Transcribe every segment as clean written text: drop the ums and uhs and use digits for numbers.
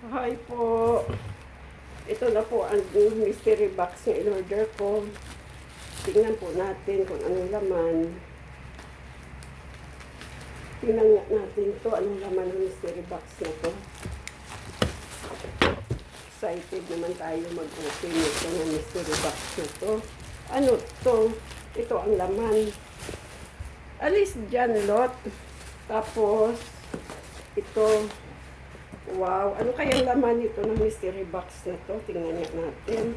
Hi po. Ito na po ang mystery box na in-order ko. Tingnan po natin kung anong laman. Tingnan nga natin to anong laman ng mystery box na to. Excited naman tayo mag-open ito ng mystery box na to. Ano to? Ito ang laman. Alis dyan, lot. Tapos, ito. Wow, ano kayang laman nito ng mystery box na to? Tingnan nga natin.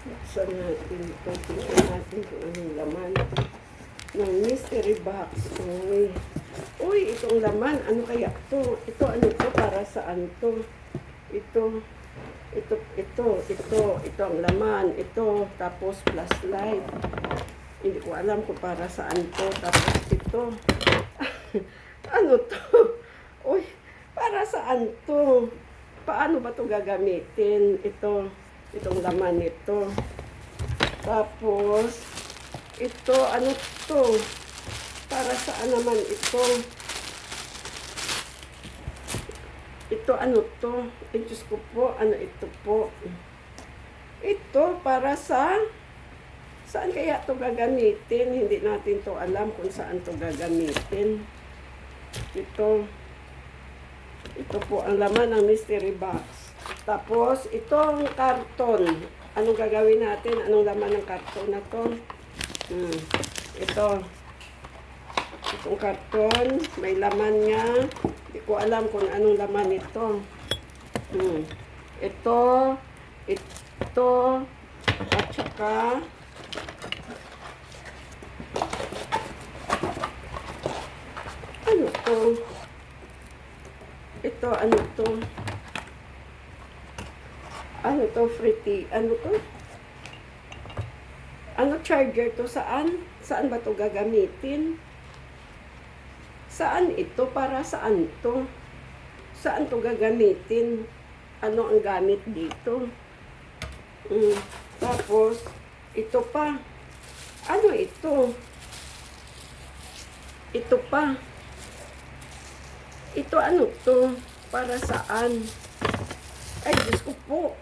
Buksan natin ito. Tingnan natin kung anong laman ng mystery box. Uy, itong laman. Ano kaya to? Ito, ano to? Para saan to? Ito ang laman. Ito, tapos flashlight. Hindi ko alam kung para saan to. Tapos ito. Ano to? Uy, para saan to? Paano ba to gagamitin? Itong laman nito. Tapos, ito, ano to? Para saan naman ito? Ito, ano to? Ay, Diyos ko po, ano ito po? Ito, para sa... Saan kaya ito gagamitin? Hindi natin to alam kung saan to gagamitin. Ito po ang laman ng mystery box. Tapos, itong karton. Anong gagawin natin? Anong laman ng karton na to? Itong karton, may laman niya. Hindi ko alam kung anong laman ito. Ito, at saka, ano to? Ito, ano to? Ano to, pretty? Ano to? Ano charger to? Saan? Saan ba to gagamitin? Saan ito? Para saan to? Saan to gagamitin? Ano ang gamit dito? Tapos, ito pa. Ano ito? Ito pa. Ito ano to? Para saan? Ay, Diyos ko po.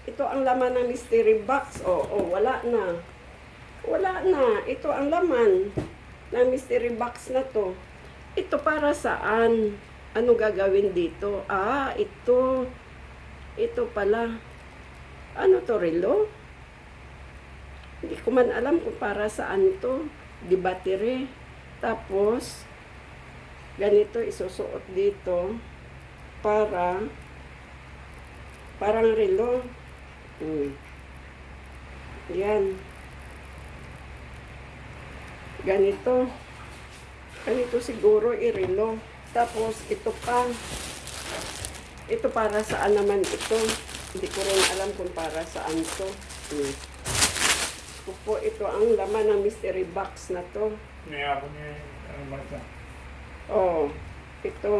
Ito ang laman ng mystery box. Wala na. Wala na. Ito ang laman ng mystery box na to. Ito para saan? Ano gagawin dito? Ito. Ito pala. Ano to, relo? Hindi ko man alam kung para saan to. Di battery. Tapos, ganito isusuot dito para parang relo. Yan. Ganito siguro irelo. Tapos ito pa. Ito para saan naman ito? Hindi ko rin alam kung para saan to. Ito ang laman ng mystery box na to. Ito.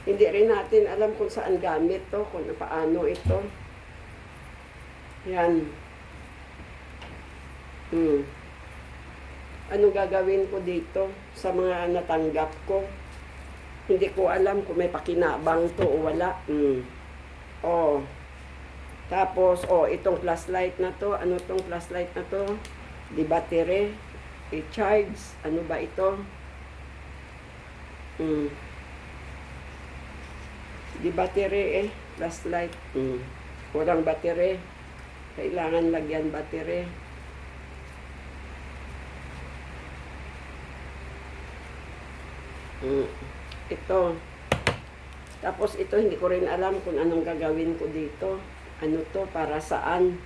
Hindi rin natin alam kung saan gamit to, kung paano ito. Yan. Ano gagawin ko dito sa mga natanggap ko? Hindi ko alam kung may pakinabang to o wala. Tapos, itong flashlight na to. Ano tong flashlight na to? Di battery. I-charge. Ano ba ito? Di battery flashlight. Walang battery. Kailangan lagyan battery. Ito. Tapos ito, hindi ko rin alam kung anong gagawin ko dito. Ano to? Para saan?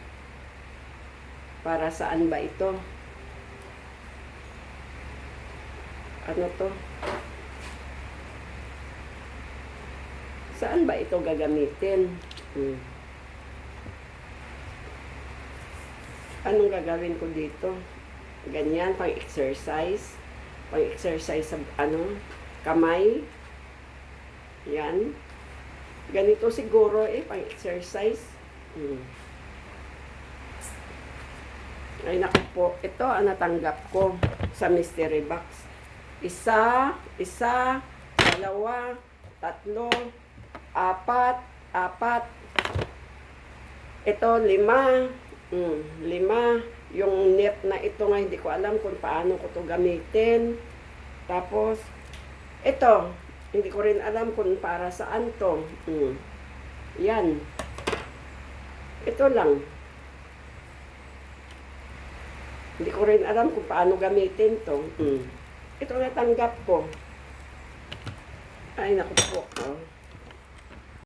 Para saan ba ito? Ano to? Saan ba ito gagamitin? Anong gagawin ko dito? Ganyan, pang-exercise. Pang-exercise sa kamay. Yan. Ganito siguro pang-exercise. Ay naku po, ito ang natanggap ko sa mystery box. Isa, dalawa, tatlo, apat, ito, 5. 5. Yung net na ito nga, hindi ko alam kung paano ko to gamitin. Tapos, ito, hindi ko rin alam kung para saan to. Yan. Ito lang. Hindi ko rin alam kung paano gamitin to. Ito natanggap ko. Ay, naku po.